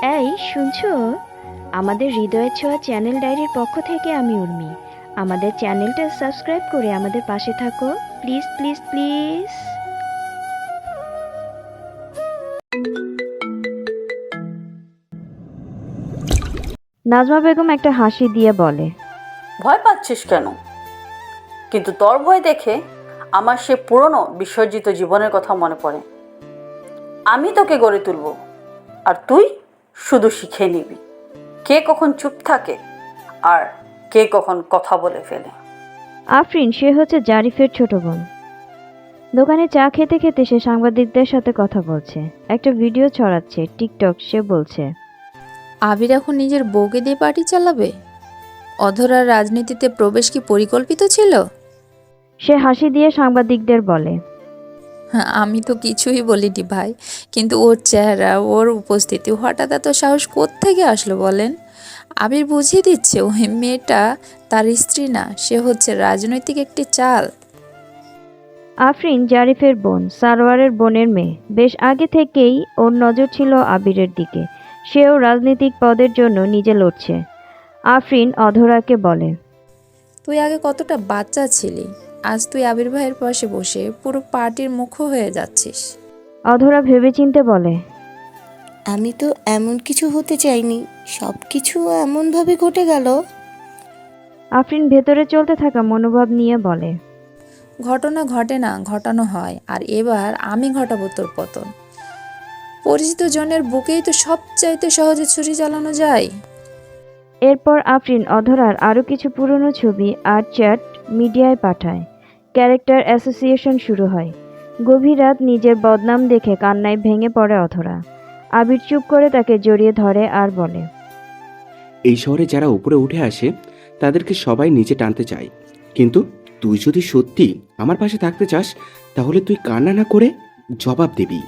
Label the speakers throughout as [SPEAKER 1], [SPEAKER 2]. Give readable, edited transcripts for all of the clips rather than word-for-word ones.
[SPEAKER 1] এই শুনছো, আমাদের হৃদয়ের ছোঁয়া চ্যানেল ডায়েরির পক্ষ থেকে আমি উর্মি। আমাদের চ্যানেলটা সাবস্ক্রাইব করে আমাদের পাশে থাকো, please please please. Nazma Begum একটা হাসি দিয়ে বলে,
[SPEAKER 2] ভয় পাচ্ছিস কেন? কিন্তু তোর ভয় দেখে আমার সে পুরনো বিসর্জিত জীবনের কথা মনে পড়ে। আমি তোকে গড়ে তুলব, আর তুই শুধু শিখে নিবি কে কখন চুপ থাকে আর কে কখন কথা বলে ফেলে।
[SPEAKER 1] আফরিন, সে হচ্ছে জারিফের ছোট বোন। দোকানে চা খেতে খেতে সে সাংবাদিকদের সাথে কথা বলছে, একটা ভিডিও ছড়াচ্ছে টিকটক। সে বলছে,
[SPEAKER 3] আবির এখন নিজের বউকে দিয়ে পার্টি চালাবে? অধরার রাজনীতিতে প্রবেশ কি পরিকল্পিত ছিল?
[SPEAKER 1] সে হাসি দিয়ে সাংবাদিকদের বলে,
[SPEAKER 3] হ্যাঁ, আমি তো কিছুই বলিনি ভাই, কিন্তু ওর চেহারা, ওর উপস্থিতি, হঠাৎ এত সাহস কোত্থেকে আসলো বলেন? আবির বুঝিয়ে দিচ্ছে ওই মেয়েটা তার স্ত্রী না, সে হচ্ছে রাজনৈতিক একটি চাল।
[SPEAKER 1] আফরিন জারিফের বোন, সারোয়ারের বোনের মেয়ে। বেশ আগে থেকেই ওর নজর ছিল আবিরের দিকে। সেও রাজনৈতিক পদের জন্য নিজে লড়ছে। আফরিন অধরাকে বলে,
[SPEAKER 3] তুই আগে কতটা বাচ্চা ছিলি, আজ তুই আবির ভাইয়ের পাশে বসে পুরো পার্টির মুখ্য হয়ে যাচ্ছিস।
[SPEAKER 1] অধরা ভেবেচিন্তে বলে,
[SPEAKER 4] আমি তো এমন কিছু হতে চাইনি, সব কিছু এমনভাবে ঘটে গেল।
[SPEAKER 1] আফরিন ভেতরে চলতে থাকা মনোভাব নিয়ে বলে,
[SPEAKER 3] ঘটনা ঘটে না, ঘটানো হয়, আর এবার আমি ঘটাবো তোর পতন। পরিচিত জনের বুকেই তো সবচাইতে সহজে ছুরি চালানো যায়।
[SPEAKER 1] এরপর আফরিন অধরার আরও কিছু পুরনো ছবি আর চ্যাট মিডিয়ায় পাঠায়। ক্যারেক্টার অ্যাসোসিয়েশন শুরু হয়। গভীর রাত, নিজের বদনাম দেখে কান্নায় ভেঙে পড়ে অধরা। আবির চুপ করে তাকে জড়িয়ে ধরে আর বলে,
[SPEAKER 5] এই শহরে যারা উপরে উঠে আসে তাদেরকে সবাই নিচে টানতে চায়, কিন্তু তুই যদি সত্যি আমার পাশে থাকতে চাস তাহলে তুই কান্না না করে জবাব দিবি।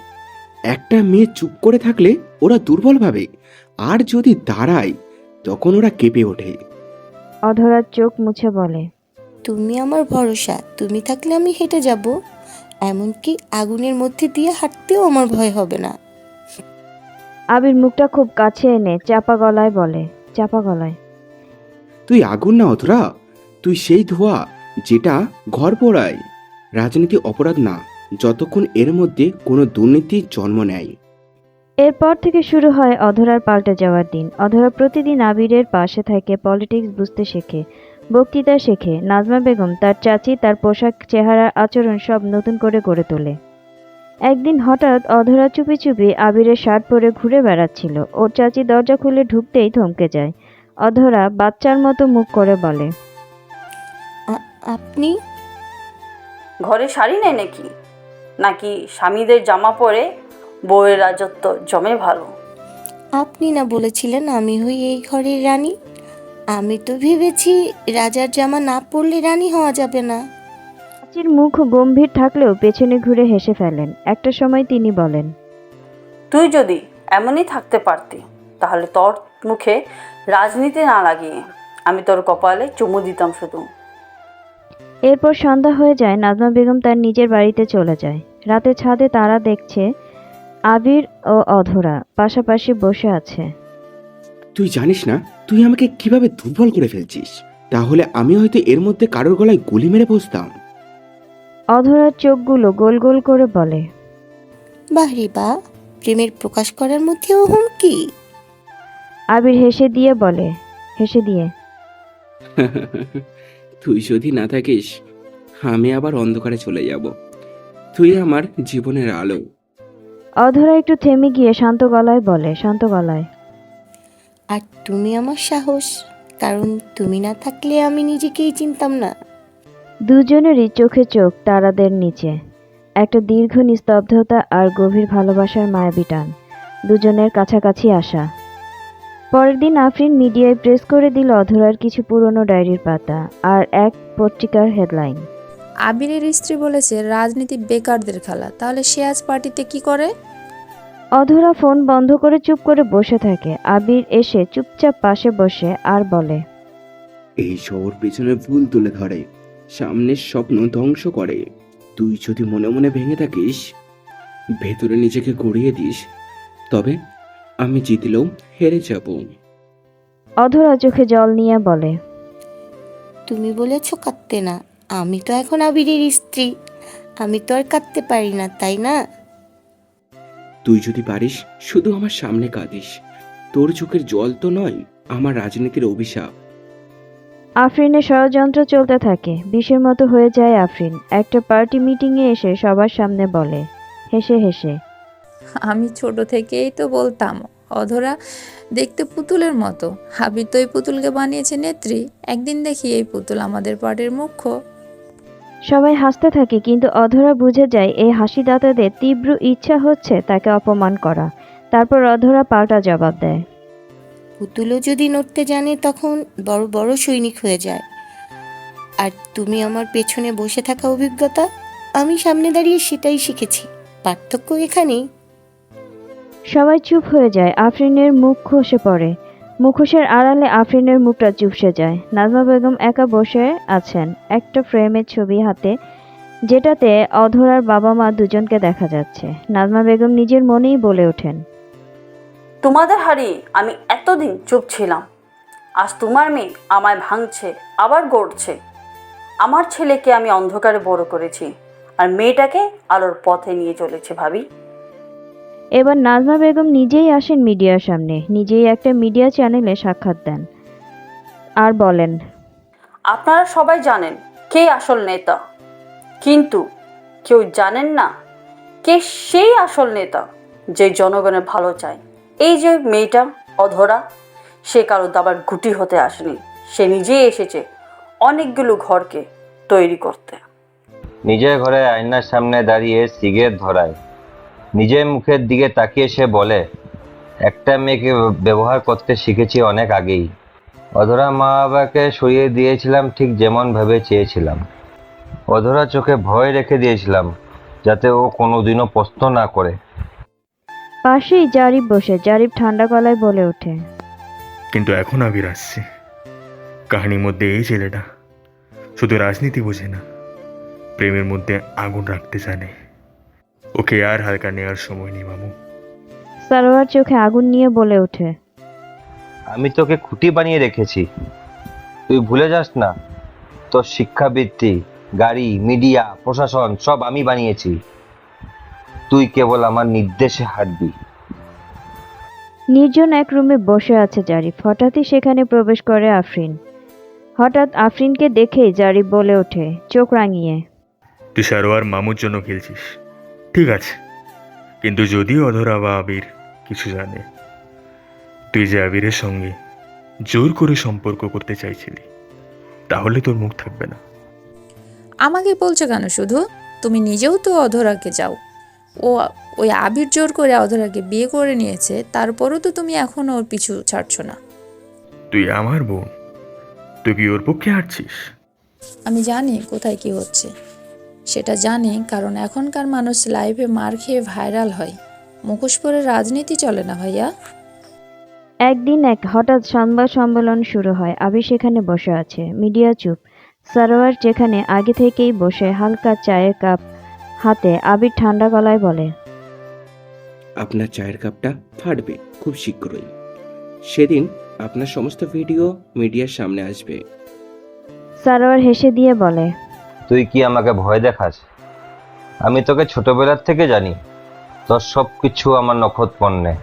[SPEAKER 5] একটা মেয়ে চুপ করে থাকলে ওরা দুর্বল ভাবে, আর যদি দাঁড়ায় তখন ওরা কেঁপে ওঠে।
[SPEAKER 1] অধরার চোখ মুছে বলে,
[SPEAKER 4] তুমি আমার ভরসা, তুমি থাকলে আমি হেঁটে যাব, এমনকি আগুনের মধ্যে দিয়ে হাঁটতেও আমার ভয় হবে না।
[SPEAKER 1] আবির মুখটা খুব কাছে এনে চাপা গলায় বলে, চাপা গলায়,
[SPEAKER 5] তুই আগুন না অধরা, তুই সেই ধোঁয়া যেটা ঘর পোড়ায়। রাজনীতি অপরাধ না যতক্ষণ এর মধ্যে কোনো দুর্নীতির জন্ম নেয়।
[SPEAKER 1] এরপর থেকে শুরু হয় অধরার পাল্টে যাওয়ার দিন। অধরা প্রতিদিন আবিরের পাশে থেকে পলিটিক্স বুঝতে শেখে, বক্তৃতা শেখে। নাজমা বেগম, তার চাচি, তার পোশাক, চেহারা, আচরণ সব নতুন করে গড়ে তোলে। একদিন হঠাৎ অধরা চুপি চুপি আবিরের শার্ট পরে ঘুরে বেড়াচ্ছিল। ওর চাচি দরজা খুলে ঢুকতেই থমকে যায়। অধরা বাচ্চার মতো মুখ করে বলে,
[SPEAKER 4] আপনি?
[SPEAKER 2] ঘরে শাড়ি নেই নাকি? নাকি স্বামীদের জামা পরে বউয়ের রাজত্ব জমে ভালো?
[SPEAKER 4] আপনি না বলেছিলেন আমি হই এই ঘরের রানী? আমি তো ভেবেছি রাজার জামা না পরলে রানী হওয়া যাবে না।
[SPEAKER 1] চাচির মুখ গম্ভীর থাকলেও পেছনে ঘুরে হেসে ফেলেন। একটা সময় তিনি বলেন,
[SPEAKER 2] তুই যদি এমনই থাকতে পারতি তাহলে তোর মুখে রাজনীতি না লাগিয়ে আমি তোর কপালে চুমু দিতাম শুধু।
[SPEAKER 1] এরপর সন্ধ্যা হয়ে যায়। নাজমা বেগম তার নিজের বাড়িতে চলে যায়। রাতে ছাদে তারা দেখছে আবির ও অধরা পাশাপাশি বসে আছে।
[SPEAKER 5] তুই জানিস না তুই আমাকে কিভাবে দুর্বল করে ফেলছিস? তাহলে আমি হয়তো এর মধ্যে কারোর গলায় গুলি মেরে বসতাম।
[SPEAKER 1] অধরার চোখগুলো গোল গোল করে বলে,
[SPEAKER 4] বাহরি বা, প্রেমের প্রকাশ করার মধ্যেও হুমকি।
[SPEAKER 1] আবির হেসে দিয়ে বলে, হেসে দিয়ে,
[SPEAKER 5] তুই যদি না থাকিস আমি আবার অন্ধকারে চলে যাব। তুই আমার জীবনের আলো।
[SPEAKER 1] অধরা একটু থেমে গিয়ে শান্ত গলায় বলে, শান্ত গলায়,
[SPEAKER 4] আর তুমি আমার সাহস, কারণ তুমি না থাকলে আমি নিজেকেই চিনতাম না।
[SPEAKER 1] দুজনেরই চোখে চোখ তারাদের নিচে। একটা দীর্ঘ নিস্তব্ধতা আর গভীর ভালোবাসার মায়াবী টান, দুজনের কাছাকাছি আসা। পরের দিন আফরিন মিডিয়ায় প্রেস করে দিল অধরার কিছু পুরনো ডায়েরির পাতা আর এক পত্রিকার হেডলাইন।
[SPEAKER 3] আবিরের স্ত্রী বলেছে রাজনীতি বেকারদের খেলা, তাহলে সে আজ পার্টিতে কি করে?
[SPEAKER 1] অধরা ফোন বন্ধ করে চুপ করে বসে থাকে। আবির এসে চুপচাপ পাশে বসে আর বলে,
[SPEAKER 5] এই শহর পেছনে ভুল তুলে ধরে, সামনের স্বপ্ন ধ্বংস করে। তুই যদি মনে মনে ভেঙে থাকিস, ভেতরে নিজেকে গড়িয়ে দিস, তবে আমি জিতলেও হেরে যাব।
[SPEAKER 1] অধরা চোখে জল নিয়ে বলে,
[SPEAKER 4] তুমি বলেছ কাঁদতে না, আমি তো এখন আবিরের স্ত্রী, আমি তো আর কাঁদতে পারি না, তাই না?
[SPEAKER 5] তুই যদি পারিস শুধু আমার সামনে কাঁদিস। তোর চোখের জল তো নয়, আমার রাজনীতির অভিশাপ।
[SPEAKER 1] আফরিনের ষড়যন্ত্র চলতে থাকে। বিষের মতো হয়ে যায় আফরিন। একটা পার্টি মিটিংয়ে এসে সবার সামনে বলে, হেসে হেসে,
[SPEAKER 3] আমি ছোট থেকেই তো বলতাম অধরা দেখতে পুতুলের মতো। আবির তো এই পুতুলকে বানিয়েছে নেত্রী। একদিন দেখি এই পুতুল আমাদের পার্টির মুখ্য।
[SPEAKER 1] সবাই হাসতে থাকে, কিন্তু অধরা বুঝে যায় এই হাসিদাতাদের তীব্র ইচ্ছা হচ্ছে তাকে অপমান করা। তারপর অধরা পাল্টা জবাব দেয়,
[SPEAKER 4] পুতুলও যদি নড়তে জানে তখন বড় বড় সৈনিক হয়ে যায়। আর তুমি আমার পেছনে বসে থাকা অভিজ্ঞতা, আমি সামনে দাঁড়িয়ে সেটাই শিখেছি। পার্থক্য এখানেই।
[SPEAKER 1] সবাই চুপ হয়ে যায়। আফরিনের মুখ খসে পড়ে। মুখোশের আড়ালে আফরিনের মুখটা চুপসে যায়। নাজমা বেগম একা বসে আছেন একটা ফ্রেমের ছবি হাতে, যেটাতে অধরার বাবা মা দুজনকে দেখা যাচ্ছে। নাজমা বেগম নিজের মনেই বলে ওঠেন,
[SPEAKER 2] তোমাদের হারিয়ে আমি এতদিন চুপ ছিলাম। আজ তোমার মেয়ে আমায় ভাঙছে, আবার গড়ছে। আমার ছেলেকে আমি অন্ধকারে বড় করেছি, আর মেয়েটাকে আলোর পথে নিয়ে চলেছে ভাবি।
[SPEAKER 1] এবার নাজমা বেগম নিজেই আসেন মিডিয়ার সামনে, নিজেই একটা মিডিয়া চ্যানেলে সাক্ষাৎ দেন আর বলেন,
[SPEAKER 2] আপনারা সবাই জানেন কে আসল নেতা, কিন্তু কেউ জানেন না কে সেই আসল নেতা যে জনগণের ভালো চায়। এই যে মেয়েটা অধরা, সে কারো দাবার গুটি হতে আসেনি। সে নিজেই এসেছে অনেকগুলো ঘরকে তৈরি করতে।
[SPEAKER 6] নিজের ঘরে আয়নার সামনে দাঁড়িয়ে সিগারেট ধরায়, নিজের মুখের দিকে তাকিয়ে সে বলে, একটা মেয়েকে ব্যবহার করতে শিখেছি অনেক আগেই। অধরা মা বাবাকে সরিয়ে দিয়েছিলাম ঠিক যেমন ভাবে চেয়েছিলাম। অধরা চোখে ভয় রেখে দিয়েছিলাম যাতে ও কোনোদিনও প্রশ্ন না করে।
[SPEAKER 1] পাশেই জারিফ বসে। জারিফ ঠান্ডা গলায় বলে ওঠে,
[SPEAKER 7] কিন্তু এখন আবির আসছে। কাহিনীর মধ্যে এই ছেলেটা শুধু রাজনীতি বোঝে না, প্রেমের মধ্যে আগুন রাখতে জানে। ওকে আর হালকা নেওয়ার সময় নেই মামু।
[SPEAKER 1] সারোয়ার চোখে আগুন নিয়ে বলে ওঠে,
[SPEAKER 6] আমি তোকে খুঁটি বানিয়ে রেখেছি, তুই ভুলে যাস না। তোর শিক্ষাবৃত্তি, গাড়ি, মিডিয়া, প্রশাসন সব আমি বানিয়েছি। তুই কেবল আমার নির্দেশে হাঁটবি।
[SPEAKER 1] নির্জন এক রুমে বসে আছে জারিফ। হঠাৎই সেখানে প্রবেশ করে আফরিন। হঠাৎ আফরিনকে দেখেই জারিফ বলে ওঠে, চোখ রাঙিয়ে,
[SPEAKER 7] তুই সারোয়ার মামুর জন্য খেলছিস, ঠিক আছে, কিন্তু যদি অধরা বা আবির কিছু জানে তুই যে আবিরের সঙ্গে জোর করে সম্পর্ক করতে চাইছিলি, তাহলে তোর মুখ থাকবে না।
[SPEAKER 3] আমাকে বলছো কেন শুধু? তুমি নিজেও তো অধরাকে যাও। ও ওই আবির জোর করে অধরাকে বিয়ে করে নিয়েছে, তারপরও তো তুমি এখনো ওর পিছু ছাড়ছো না।
[SPEAKER 7] তুই আমার বোন, তুই কি ওর পক্ষে হাঁটছিস?
[SPEAKER 3] আমি জানি কোথায় কি হচ্ছে, সেটা জানি কারণ এখনকার মানুষ লাইভে মার খেয়ে ভাইরাল হয়। মুখোশ পরে রাজনীতি চলে না ভাইয়া।
[SPEAKER 1] একদিন হঠাৎ সংবাদ সম্মেলন শুরু হয়। আবির সেখানে বসে আছে, মিডিয়া চুপ। সারোয়ার যেখানে আগে থেকেই বসে হালকা চায়ের কাপ হাতে, আবির ঠান্ডা গলায় বলে,
[SPEAKER 5] আপনার চায়ের কাপটা ফাটবে খুব শীঘ্রই। সেদিন আপনার সমস্ত ভিডিও মিডিয়ার সামনে আসবে।
[SPEAKER 1] সারোয়ার হেসে দিয়ে বলে,
[SPEAKER 6] তুই কি আমাকে ভয় দেখাস? আমি তোকে ছোটবেলার থেকে জানি, তোর সব কিছু আমার নখদপণ্যে।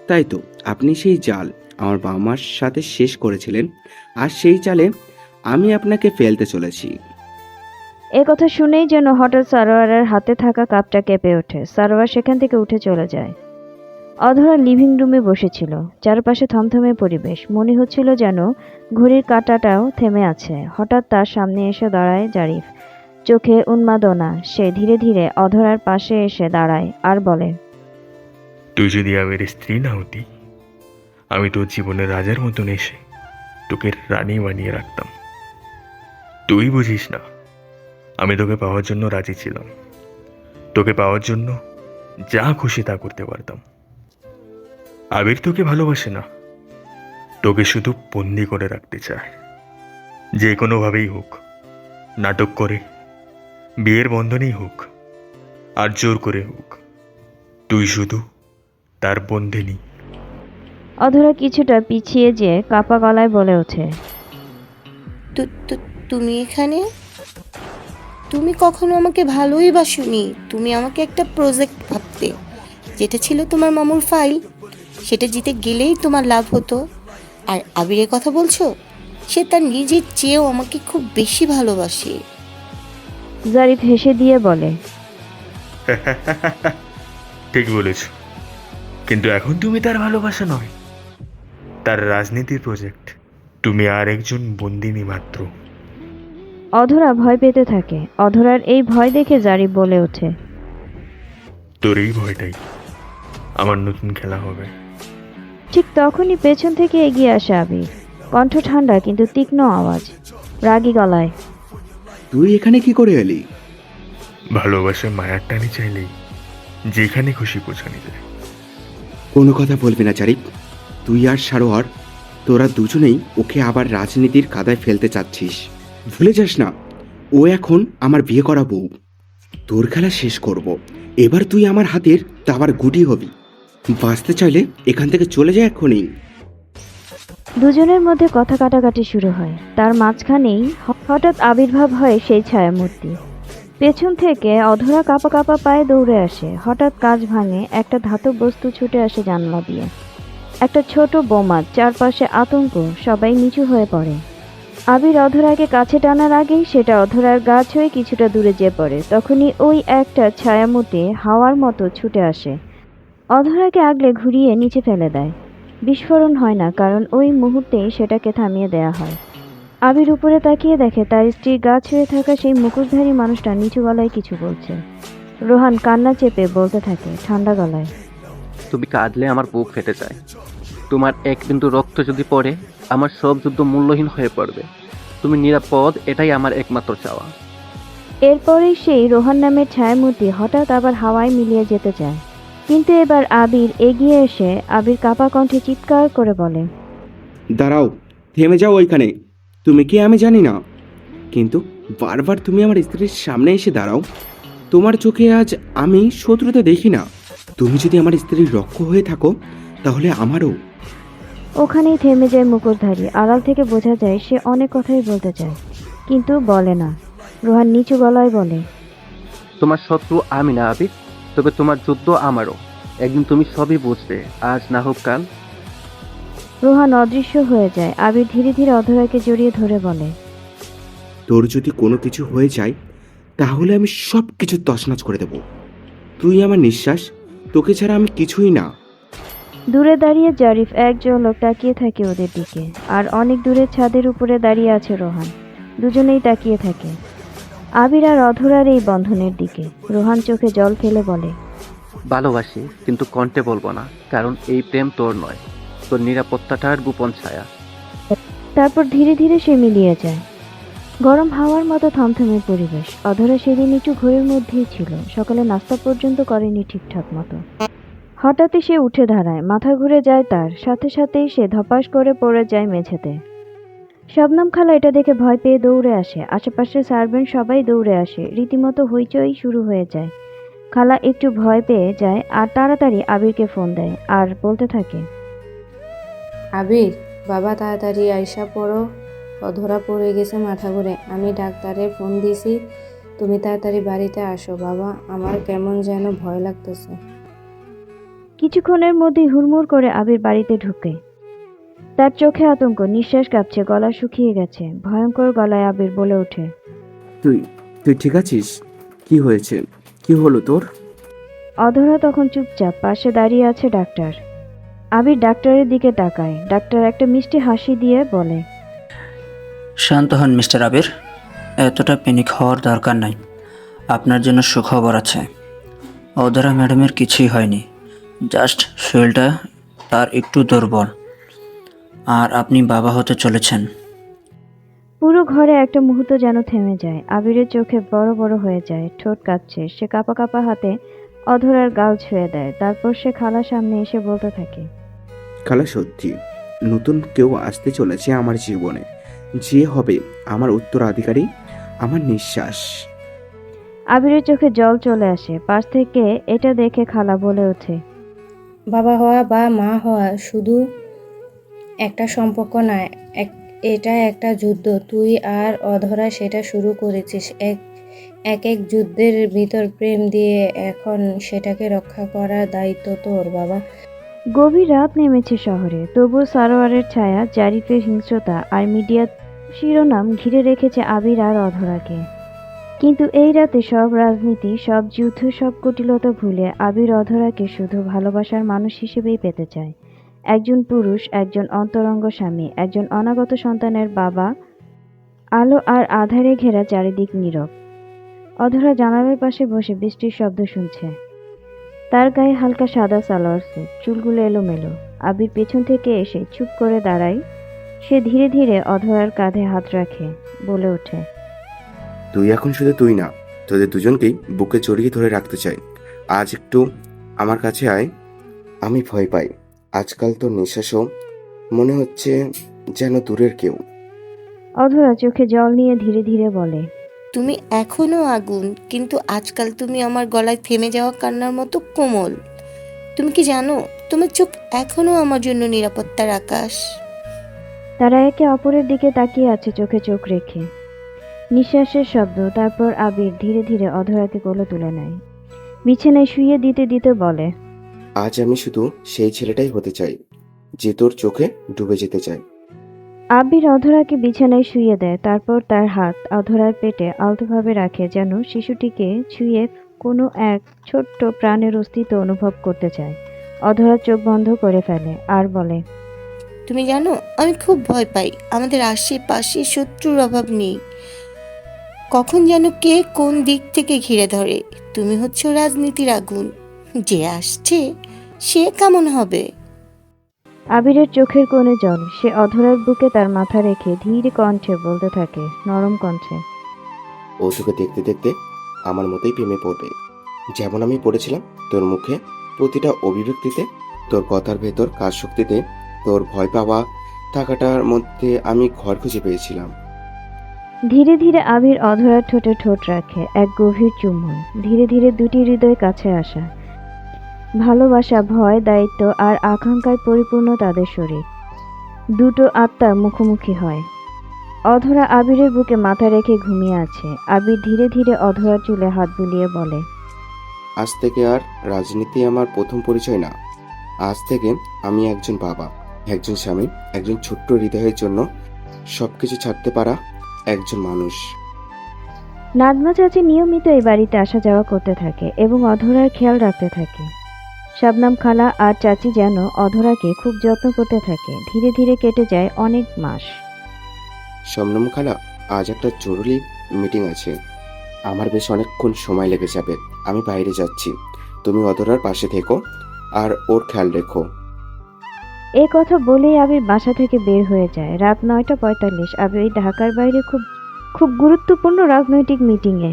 [SPEAKER 5] তাই তো, আপনি সেই জাল আমার বাবা মার সাথে শেষ করেছিলেন, আর সেই চালে আমি আপনাকে ফেলতে চলেছি।
[SPEAKER 1] এ কথা শুনেই যেন হঠাৎ সারোয়ারের হাতে থাকা কাপটা কেঁপে ওঠে। সারোয়ার সেখান থেকে উঠে চলে যায়। অধরা লিভিং রুমে বসেছিল। চারপাশে থমথমে পরিবেশ। মনে হচ্ছিল যেন ঘড়ির কাঁটাটাও থেমে আছে। হঠাৎ তার সামনে এসে দাঁড়ায় জারিফ। চোখে উন্মাদনা। সে ধীরে ধীরে অধরার পাশে এসে দাঁড়ায় আর বলে,
[SPEAKER 7] তুই যদি আবির স্ত্রী না হতি, আমি তোর জীবনের রাজার মতন এসে তোকে রানী বানিয়ে রাখতাম। তুই বুঝিস না, আমি তোকে পাওয়ার জন্য রাজি ছিলাম। তোকে পাওয়ার জন্য যা খুশি তা করতে পারতাম। আবির তোকে ভালোবাসে না, তোকে শুধু বন্দি করে রাখতে চায়। যে কোনোভাবেই হোক, নাটক করে, বিয়ের বন্ধনেই হোক, আর জোর করে হোক, তুই শুধু তার বন্দিনী।
[SPEAKER 1] অধরা কিছুটা পিছিয়ে যেয়ে কাপা গলায় বলে ওঠে।
[SPEAKER 4] তুমি এখানে? তুমি কখনো আমাকে ভালোই বাসোনি। তুমি আমাকে একটা প্রজেক্ট ভাবতে, যেটা ছিল তোমার মামুর ফাইল। সেটা জিতে গেলেই তোমার লাভ হতো। আর আবিরের কথা বলছো? সে তার নিজের চেয়েও আমাকে খুব বেশি ভালোবাসে।
[SPEAKER 1] জারিফ হেসে দিয়ে বলে।
[SPEAKER 7] ঠিক বলেছ, কিন্তু এখন তুমি তার ভালোবাসা নয়, তার রাজনীতির প্রজেক্ট। তুমি আর একজন বন্দিনী মাত্র।
[SPEAKER 1] অধরা ভয় পেতে থাকে। অধরার এই ভয় দেখে জারিফ বলে ওঠে।
[SPEAKER 7] তোর এই ভয়টাই আমার নতুন খেলা হবে।
[SPEAKER 1] ঠিক তখনই পেছন থেকে এগিয়ে আসে আবির। কণ্ঠ ঠান্ডা কিন্তু তীক্ষ্ণ আওয়াজ, রাগী গলায়।
[SPEAKER 5] তুই এখানে কি করে এলি?
[SPEAKER 7] ভালোবাসা মায়ার টানে চাইলেই যেখানে খুশি পৌঁছানো যায়।
[SPEAKER 5] কোনো কথা বলবি না জারিফ। তুই আর সারোয়ার, তোরা দুজনেই ওকে আবার রাজনীতির কাদায় ফেলতে চাচ্ছিস। ভুলে যাস না, ও এখন আমার বিয়ে করা বউ। তোর খেলা শেষ করব। এবার তুই আমার হাতের দাবার গুটি হবি। বাঁচতে চাইলে এখান থেকে চলে যায় এক্ষুনি।
[SPEAKER 1] দুজনের মধ্যে কথা কাটাকাটি শুরু হয়। তার মাঝখানেই হঠাৎ আবির্ভাব হয় সেই ছায়ামূর্তি। পেছন থেকে অধরা কাঁপা কাঁপা পায়ে দৌড়ে আসে। হঠাৎ কাঁচ ভাঙে, একটা ধাতব বস্তু ছুটে আসে জানলা দিয়ে। একটা ছোট বোমা, চারপাশে আতঙ্ক, সবাই নিচু হয়ে পড়ে। আবির অধরাকে কাছে টানার আগেই সেটা অধরার গা ছুঁয়ে কিছুটা দূরে যেয়ে পড়ে। তখনই ওই একটা ছায়ামূর্তি হাওয়ার মতো ছুটে আসে, অধরাকে আগলে ঘুরিয়ে নিচে ফেলে দেয়। বিস্ফোরণ হয় না, কারণ ওই মুহূর্তেই সেটাকে থামিয়ে দেয়া হয়। আবির উপরে তাকিয়ে দেখে তার স্ত্রীর গা ছুঁয়ে থাকা সেই মুখোশধারী মানুষটা নিচু গলায় কিছু বলছে। রোহান কান্না চেপে বলতে থাকে ঠান্ডা গলায়।
[SPEAKER 8] তুমি কাঁদলে আমার বুক ফেটে যায়। তোমার এক বিন্দু রক্ত যদি পড়ে, আমার সব যুদ্ধ মূল্যহীন হয়ে পড়বে। তুমি নিরাপদ, এটাই আমার একমাত্র চাওয়া।
[SPEAKER 1] এরপরেই সেই রোহান নামের ছায়ামূর্তি হঠাৎ আবার হাওয়ায় মিলিয়ে যেতে চায়। কিন্তু এবার আবির এগিয়ে এসে আবির কাঁপা কণ্ঠে চিৎকার করে বলে।
[SPEAKER 5] দাঁড়াও, থেমে যাও ওইখানে। তুমি কি আমি জানি না, কিন্তু বারবার তুমি আমার স্ত্রীর সামনে এসে দাঁড়াও। তোমার চোখে আজ আমি শত্রুতা দেখি না। তুমি যদি আমার স্ত্রীর রক্ষক হয়ে থাকো, তাহলে আমারও।
[SPEAKER 1] ওখানেই থেমে যায় মুখোশধারী। আড়াল থেকে বোঝা যায় সে অনেক কথাই বলতে চায়, কিন্তু বলে না। রোহান নিচু গলায় বলে।
[SPEAKER 8] তোমার শত্রু আমি না আবির, তবে তোমার যুদ্ধ আমারও। একদিন তুমি সবই বুঝবে, আজ না হোক কাল।
[SPEAKER 1] রোহান অদৃশ্য হয়ে যায়। আবির ধীরে ধীরে অধরাকে জড়িয়ে ধরে বলে।
[SPEAKER 5] তোর যদি কোনো কিছু হয়ে যায়, তাহলে আমি সব কিছু তছনছ করে দেব। তুই আমার নিঃশ্বাস, তোকে ছাড়া আমি কিছুই না।
[SPEAKER 1] দূরে দাঁড়িয়ে জারিফ এক ঝলক তাকিয়ে থাকে ওদের দিকে। আর অনেক দূরে ছাদের উপরে দাঁড়িয়ে আছে রোহান। দুজনেই তাকিয়ে থাকে আবির আর অধরার এই বন্ধনের দিকে। রোহান চোখে জল ফেলে বলে।
[SPEAKER 8] ভালোবাসি, কিন্তু কণ্ঠে বলবো না, কারণ এই প্রেম তোর নয়, তোর নিরাপত্তাটার গোপন ছায়া।
[SPEAKER 1] তারপর ধীরে ধীরে সে মিলিয়ে যায়। গরম হাওয়ার মতো থমথমে পরিবেশ। অধরা সেদিন একটু ঘোরের মধ্যেই ছিল। সকালে নাস্তা পর্যন্ত করেনি ঠিকঠাক মতো। হঠাৎই সে উঠে দাঁড়ায়, মাথা ঘুরে যায় তার। সাথে সাথেই সে ধপাস করে পড়ে যায় মেঝেতে। শবনম খালা এটা দেখে ভয় পেয়ে দৌড়ে আসে। আশেপাশের সার্ভেন্ট সবাই দৌড়ে আসে। রীতিমতো হইচই শুরু হয়ে যায়। খালা একটু ভয় পেয়ে যায় আর তাড়াতাড়ি আবিরকে ফোন দেয় আর বলতে থাকে।
[SPEAKER 9] আবির, বাবা তাড়াতাড়ি আইসা পড়ো, অধরা পড়ে গেছে মাথা ঘুরে। আমি ডাক্তারে ফোন দিছি, তুমি তাড়াতাড়ি বাড়িতে আসো বাবা, আমার কেমন যেন ভয় লাগতেছে।
[SPEAKER 1] কিছুক্ষণের মধ্যেই হুড়মুড় করে আবির বাড়িতে ঢুকে। তার চোখে আতঙ্ক, নিঃশ্বাস কাঁপছে, গলা শুকিয়ে গেছে। ভয়ঙ্কর গলায় আবির বলে ওঠে।
[SPEAKER 5] তুই তুই ঠিক আছিস? কি হয়েছে? কি হলো তোর?
[SPEAKER 1] অধরা তখন চুপচাপ। পাশে দাঁড়িয়ে আছে ডাক্তার। আবির ডাক্তারের দিকে তাকায়। ডাক্তার একটা মিষ্টি হাসি দিয়ে বলে।
[SPEAKER 10] শান্ত হন মিস্টার আবির, এতটা প্যানিক হওয়ার দরকার নাই। আপনার জন্য সুখবর আছে। অধরা ম্যাডামের কিছুই হয়নি, জাস্ট শরীরটা তার একটু দুর্বল। আর আপনি বাবা হতে চলেছেন।
[SPEAKER 1] পুরো ঘরে একটা মুহূর্ত যেন থেমে যায়। আবিরের চোখে বড় বড় হয়ে যায়, ঠোঁট কাঁপছে। সে কাঁপা কাঁপা হাতে অধরার গাল ছুঁয়ে দেয়। তারপর সে খালার সামনে এসে বলতে থাকে।
[SPEAKER 5] খালা, সত্যি নতুন কেউ আসতে চলেছে আমার জীবনে, যে হবে আমার উত্তরাধিকারী, আমার নিঃশ্বাস।
[SPEAKER 1] আবিরের চোখে জল চলে আসে। পাশ থেকে এটা দেখে খালা বলে ওঠে।
[SPEAKER 9] বাবা হওয়া বা মা হওয়া শুধু একটা সম্পর্ক না, এটা একটা যুদ্ধ। তুই আর অধরা সেটা শুরু করেছিস। এক এক যুদ্ধের ভিতর প্রেম দিয়ে, এখন সেটাকে রক্ষা করার দায়িত্ব তোর, বাবা।
[SPEAKER 1] গভীর রাত নেমেছে শহরে, তবুও সারোয়ারের ছায়া, জারিফের হিংস্রতা আর মিডিয়া শিরোনাম ঘিরে রেখেছে আবির আর অধরাকে। কিন্তু এই রাতে সব রাজনীতি, সব যুদ্ধ, সব কুটিলতা ভুলে আবির অধরাকে শুধু ভালোবাসার মানুষ হিসেবেই পেতে চায়। একজন পুরুষ, একজন অন্তরঙ্গ স্বামী, একজন অনাগত সন্তানের বাবা। আলো আর আধারে ঘেরা চারিদিক নীরব। অধরা জানালার পাশে বসে বৃষ্টির শব্দ শুনছে। তার গায়ে হালকা সাদা সালোয়ার স্যুট, চুলগুলো এলোমেলো। আবির পেছন থেকে এসে চুপ করে দাঁড়ায়। সে ধীরে ধীরে অধরার কাঁধে হাত রাখে, বলে ওঠে,
[SPEAKER 5] তুই এখন শুধু তুই না, তোদের দুজনকেই বুকে জড়িয়ে ধরে রাখতে চাই। আজ একটু আমার কাছে আয়। আমি ভয় পাই। আজকাল তো নিঃশ্বাসও মনে হচ্ছে যেন দূরের কেউ।
[SPEAKER 1] অধরা চোখে জল নিয়ে ধীরে ধীরে বলে,
[SPEAKER 4] তুমি এখনো আগুন, কিন্তু আজকাল তুমি আমার গলায় থেমে যাওয়া কান্নার মতো কোমল। তুমি কি জানো, তোমার চোখ এখনো আমার জন্য নিরাপত্তার আকাশ।
[SPEAKER 1] তারা একে অপরের দিকে তাকিয়ে আছে, চোখে চোখ রেখে। নিঃশ্বাসের শব্দ, তারপর আবির ধীরে ধীরে অধরাকে কোলে তুলে নেয়। বিছানায় শুইয়ে দিতে দিতে বলে,
[SPEAKER 5] আজ আমি শুধু সেই ছেলেটাই হতে চাই যে তোর চোখে ডুবে যেতে চায়।
[SPEAKER 1] আবির অধরাকে বিছানায় শুইয়ে দেয়, তারপর তার হাত অধরার পেটে আলতোভাবে রাখে, যেন শিশুটিকে ছুঁয়ে কোনো এক ছোট্ট প্রাণের অস্তিত্ব অনুভব করতে চায়। অধরা চোখ বন্ধ করে ফেলে আর বলে,
[SPEAKER 4] তুমি জানো, আমি খুব ভয় পাই। আমাদের আশেপাশে শত্রুর অভাব নেই। কখন যেন কে কোন দিক থেকে ঘিরে ধরে। তুমি হচ্ছে রাজনীতির আগুন, যে আসছে সে কেমন হবে।
[SPEAKER 1] আবিরের চোখের কোণে জল। সে অধরার বুকে তার মাথা রেখে ধীর কণ্ঠে বলতে থাকে, নরম কণ্ঠে,
[SPEAKER 5] ও তোকে দেখতে দেখতে আমার মতোই প্রেমে পড়বে, যেমন আমি পড়েছিলাম তোর মুখে প্রতিটা অভিব্যক্তিতে, তোর কথার ভেতর কার শক্তিতে, তোর ভয় পাওয়া থাকাটার মধ্যে আমি ঘর খুঁজে পেয়েছিলাম।
[SPEAKER 1] ধীরে ধীরে আবির অধরার ঠোঁটে ঠোঁট রাখে, এক গভীর চুম্বন। ধীরে ধীরে দুটি হৃদয় কাছে আসা। ভালোবাসা, ভয়, দায়িত্ব আর আকাঙ্ক্ষায় পরিপূর্ণ তাদের শরীর। দুটো আত্মার মুখোমুখি হয়। অধরা আবিরের বুকে মাথা রেখে ঘুমিয়ে আছে। আবির ধীরে ধীরে অধরার চুলে হাত বুলিয়ে বলে,
[SPEAKER 5] আজ থেকে আর রাজনীতি আমার প্রথম পরিচয় না। আজ থেকে আমি একজন বাবা, একজন স্বামী, একজন ছোট্ট হৃদয়ের জন্য সবকিছু ছাড়তে পারা একজন মানুষ।
[SPEAKER 1] নাজমা চাচি নিয়মিত এই বাড়িতে আসা যাওয়া করতে থাকে এবং অধরার খেয়াল রাখতে থাকে। শবনম খালা আর চাচি যেন অধরাকে খুব যত্ন করতে থাকে। ধীরে ধীরে কেটে যায় অনেক মাস।
[SPEAKER 5] শবনম খালা, আজ একটা জরুরি মিটিং আছে। আমার বেশ অনেকক্ষণ সময় লেগে যাবে। আমি বাইরে যাচ্ছি। তুমি অধরার পাশে থেকো আর ওর খেয়াল রেখো।
[SPEAKER 1] এ কথা বলেই আবির বাসা থেকে বের হয়ে যায়। রাত 9:45। আবির ঢাকার বাইরে খুব গুরুত্বপূর্ণ রাজনৈতিক মিটিংয়ে।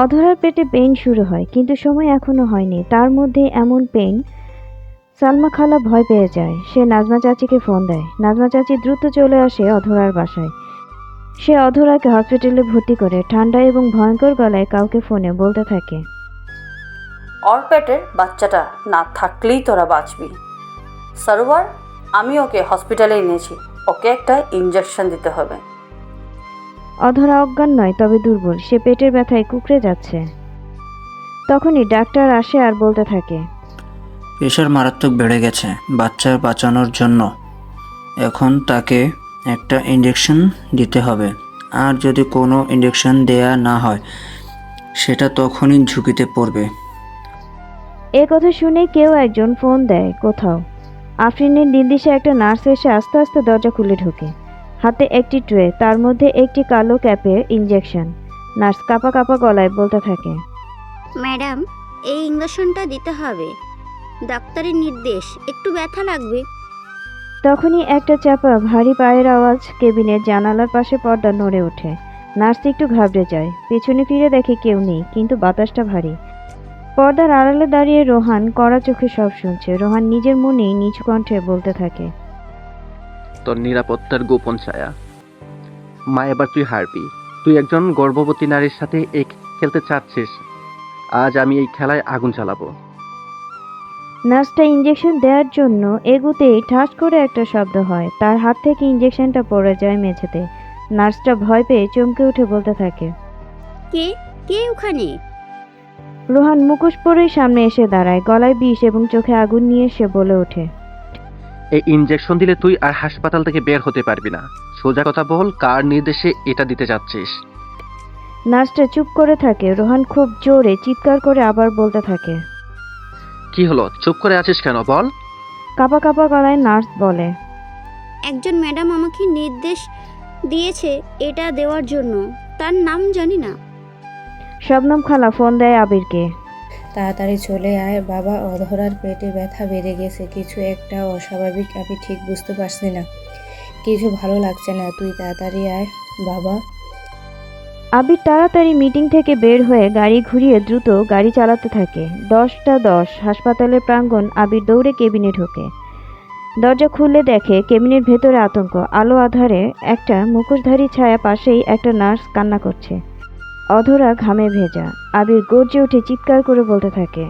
[SPEAKER 1] অধরার পেটে পেইন শুরু হয়, কিন্তু সময় এখনো হয়নি। তার মধ্যে এমন পেইন, সালমা খালা ভয় পেয়ে যায়। সে নাজমা চাচিকে ফোন দেয়। নাজমা চাচি দ্রুত চলে আসে অধরার বাসায়। সে অধরাকে হসপিটালে ভর্তি করে। ঠান্ডা এবং ভয়ঙ্কর গলায় কাউকে ফোনে বলতে থাকে,
[SPEAKER 2] ওর পেটের বাচ্চাটা না থাকলেই তোরা বাঁচবি। সারোয়ার, আমি ওকে হসপিটালে এনেছি। ওকে একটা ইঞ্জেকশন দিতে হবে।
[SPEAKER 1] অধরা অজ্ঞান নয়, তবে দুর্বল। সে পেটের ব্যথায় কুঁকড়ে যাচ্ছে। তখনই ডাক্তার আসে আর বলতে থাকে,
[SPEAKER 10] প্রেশার মারাত্মক বেড়ে গেছে। বাচ্চা বাঁচানোর জন্য এখন তাকে একটা ইঞ্জেকশন দিতে হবে। আর যদি কোনো ইঞ্জেকশন দেয়া না হয়, সেটা তখনই ঝুঁকিতে পড়বে।
[SPEAKER 1] এ কথা শুনে কেউ একজন ফোন দেয় কোথাও। আফরিনের নির্দেশে একটা নার্স এসে আস্তে আস্তে দরজা খুলে ঢোকে। হাতে একটি ট্রে, তার মধ্যে একটি কালো ক্যাপের ইঞ্জেকশন। নার্স কাঁপা কাঁপা গলায় বলতে থাকে,
[SPEAKER 11] ম্যাডাম, এই ইঞ্জেকশনটা দিতে হবে। ডাক্তারের নির্দেশ, একটু ব্যথা লাগবে।
[SPEAKER 1] তখনই একটা চাপা ভারী পায়ের আওয়াজ। কেবিনের জানালার পাশে পর্দা নড়ে ওঠে। নার্স একটু ঘাবড়ে যায়। পেছনে ফিরে দেখে কেউ নেই, কিন্তু বাতাসটা ভারী। পর্দার আড়ালে দাঁড়িয়ে রোহান কড়া চোখে সব শুনছে। রোহান নিজের মনেই নিচু কণ্ঠে বলতে থাকে,
[SPEAKER 8] তোর নিরাপত্তার গোপন ছায়া। মা, এবার তুই হারবি। তুই একজন গর্ভবতী নারীর সাথে এই খেলতে চাচ্ছিস। আজ আমি এই খেলায় আগুন জ্বালাবো।
[SPEAKER 1] নার্সটা ইঞ্জেকশন দেওয়ার জন্য এগুতেই ঠাস করে একটা শব্দ হয়, তার হাত থেকে ইঞ্জেকশনটা পড়ে যায় মেঝেতে। নার্সটা ভয় পেয়ে চমকে উঠে বলতে থাকে,
[SPEAKER 11] কে কে ওখানে?
[SPEAKER 1] রোহান মুখোশ পরেই সামনে এসে দাঁড়ায়, গলায় বিষ এবং চোখে আগুন নিয়ে সে বলে ওঠে,
[SPEAKER 8] এই ইঞ্জেকশন দিলে তুই আর হাসপাতাল থেকে বের হতে পারবি না। সোজা কথা বল, কার নির্দেশে এটা দিতে যাচ্ছিস?
[SPEAKER 1] নার্সটা চুপ করে থাকে। রোহান খুব জোরে চিৎকার করে আবার বলতে থাকে,
[SPEAKER 8] কি হলো, চুপ করে আছিস কেন, বল।
[SPEAKER 1] কাঁপা কাঁপা গলায় নার্স বলে,
[SPEAKER 11] একজন ম্যাডাম আমাকে নির্দেশ দিয়েছে এটা দেওয়ার জন্য, তার নাম জানি না।
[SPEAKER 1] শবনম খালা ফোন দেয় আবিরকে।
[SPEAKER 9] তাড়াতাড়ি চলে আয় বাবা, অধরার পেটে ব্যথা বেড়ে গেছে, কিছু একটা অস্বাভাবিক, আমি ঠিক বুঝতে পারছি না, কিছু ভালো লাগছে না, তুই তাড়াতাড়ি আয় বাবা।
[SPEAKER 1] আবির তাড়াতাড়ি মিটিং থেকে বের হয়ে গাড়ি ঘুরিয়ে দ্রুত গাড়ি চালাতে থাকে। 10টা 10 হাসপাতালের প্রাঙ্গণ। আবির দৌড়ে কেবিনে ঢোকে। দরজা খুললে দেখে কেবিনের ভেতরে আতঙ্ক। আলো আধারে একটা মুখোশধারী ছায়া, পাশেই একটা নার্স কান্না করছে। অধরা ঘামে ভেজা। আবির গর্জে উঠে চিৎকার করে বলতে থাকে,